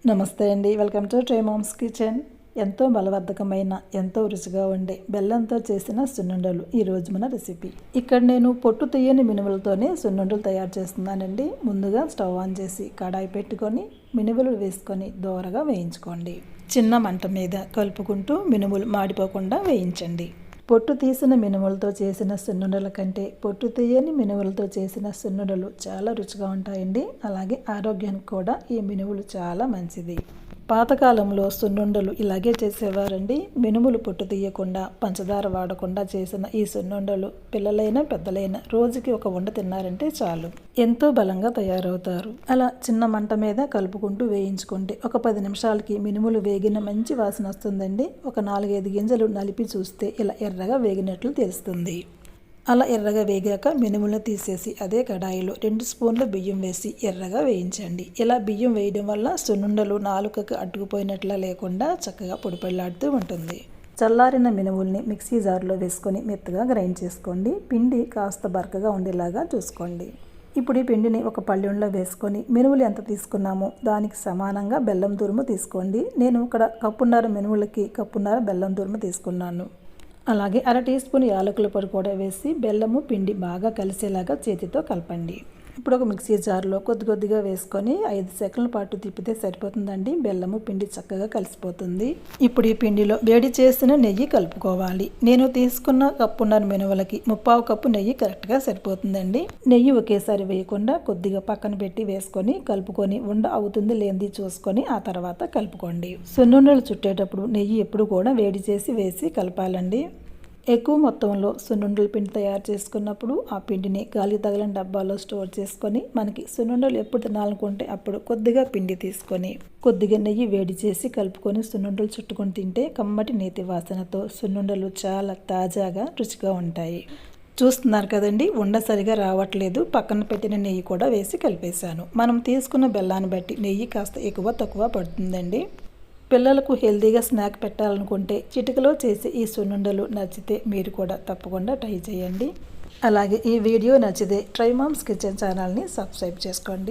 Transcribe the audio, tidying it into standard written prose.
నమస్తే అండి, welcome to try mom's kitchen. ఎంతో బలవర్ధకమైన ఎంతో రుచిగా ఉండే బెల్లంతో చేసిన సున్నుండలు ఈరోజు మన రెసిపీ. ఇక్కడ నేను పొట్టు తీయని మినుములతోనే సున్నుండలు తయారు చేస్తున్నానండి. ముందుగా స్టవ్ ఆన్ చేసి కడాయి పెట్టుకొని మినుములు వేసుకొని దోరగా వేయించుకోండి. చిన్న మంట మీద కలుపుకుంటూ మినుములు మాడిపోకుండా వేయించండి. పొట్టు తీసిన మినుములతో చేసిన సున్నుండల కంటే పొట్టు తీయని మినుములతో చేసిన సున్నుండలు చాలా రుచిగా ఉంటాయండి. అలాగే ఆరోగ్యానికి కూడా ఈ మినుములు చాలా మంచిది. పాతకాలంలో సున్నుండలు ఇలాగే చేసేవారండి. మినుములు పొట్టు తీయకుండా పంచదార వాడకుండా చేసిన ఈ సున్నుండలు పిల్లలైనా పెద్దలైనా రోజుకి ఒక ఉండ తిన్నారంటే చాలు, ఎంతో బలంగా తయారవుతారు. అలా చిన్న మంట మీద కలుపుకుంటూ వేయించుకుంటే ఒక 10 నిమిషాలకి మినుములు వేగిన మంచి వాసన వస్తుందండి. ఒక 4-5 గింజలు నలిపి చూస్తే ఇలా ఎర్రగా వేగినట్లు తెలుస్తుంది. అలా ఎర్రగా వేగాక మినుములను తీసేసి అదే కడాయిలో 2 స్పూన్ల బియ్యం వేసి ఎర్రగా వేయించండి. ఇలా బియ్యం వేయడం వల్ల సున్నుండలు నాలుకకు అడ్డుకుపోయినట్లా లేకుండా చక్కగా పొడిపొడిలాడుతూ ఉంటుంది. చల్లారిన మినుముల్ని మిక్సీ జార్లో వేసుకొని మెత్తగా గ్రైండ్ చేసుకోండి. పిండి కాస్త బరకగా ఉండేలాగా చూసుకోండి. ఇప్పుడు ఈ పిండిని ఒక పళ్ళెంలో వేసుకొని మినుములు ఎంత తీసుకున్నామో దానికి సమానంగా బెల్లం తురుము తీసుకోండి. నేను ఇక్కడ కప్పున్నర మినుములకి కప్పున్నర బెల్లం తురుము తీసుకున్నాను. అలాగే 1/2 టీ స్పూన్ యాలకుల పొడి కూడా వేసి బెల్లము పిండి బాగా కలిసేలాగా చేతితో కలపండి. ఇప్పుడు ఒక మిక్సీ జార్లో కొద్దిగా వేసుకొని 5 సెకండ్ల పాటు తిప్పితే సరిపోతుందండి. బెల్లము పిండి చక్కగా కలిసిపోతుంది. ఇప్పుడు ఈ పిండిలో వేడి చేసిన నెయ్యి కలుపుకోవాలి. నేను తీసుకున్న కప్పున్నర మినుములకి 1/4 కప్పు నెయ్యి కరెక్ట్గా సరిపోతుందండి. నెయ్యి ఒకేసారి వేయకుండా కొద్దిగా పక్కన పెట్టి వేసుకొని కలుపుకొని ఉండ అవుతుంది లేనిది చూసుకొని ఆ తర్వాత కలుపుకోండి. సున్నుండలు చుట్టేటప్పుడు నెయ్యి ఎప్పుడు కూడా వేడి చేసి వేసి కలపాలండి. ఎక్కువ మొత్తంలో సున్నుండల పిండి తయారు చేసుకున్నప్పుడు ఆ పిండిని గాలి తగలని డబ్బాలో స్టోర్ చేసుకొని మనకి సున్నుండలు ఎప్పుడు తినాలనుకుంటే అప్పుడు కొద్దిగా పిండి తీసుకొని కొద్దిగా నెయ్యి వేడి చేసి కలుపుకొని సున్నుండలు చుట్టుకొని తింటే కమ్మటి నేతి వాసనతో సున్నుండలు చాలా తాజాగా రుచిగా ఉంటాయి. చూస్తున్నారు కదండి, ఉండ సరిగా రావట్లేదు. పక్కన పెట్టిన నెయ్యి కూడా వేసి కలిపేశాను. మనం తీసుకున్న బెల్లాన్ని బట్టి నెయ్యి కాస్త ఎక్కువ తక్కువ పడుతుందండి. పిల్లలకు హెల్తీగా స్నాక్ పెట్టాలనుకుంటే చిటికలో చేసే ఈ సున్నుండలు నచ్చితే మీరు కూడా తప్పకుండా ట్రై చేయండి. అలాగే ఈ వీడియో నచ్చితే ట్రై మామ్స్ కిచెన్ ఛానల్ని సబ్స్క్రైబ్ చేసుకోండి.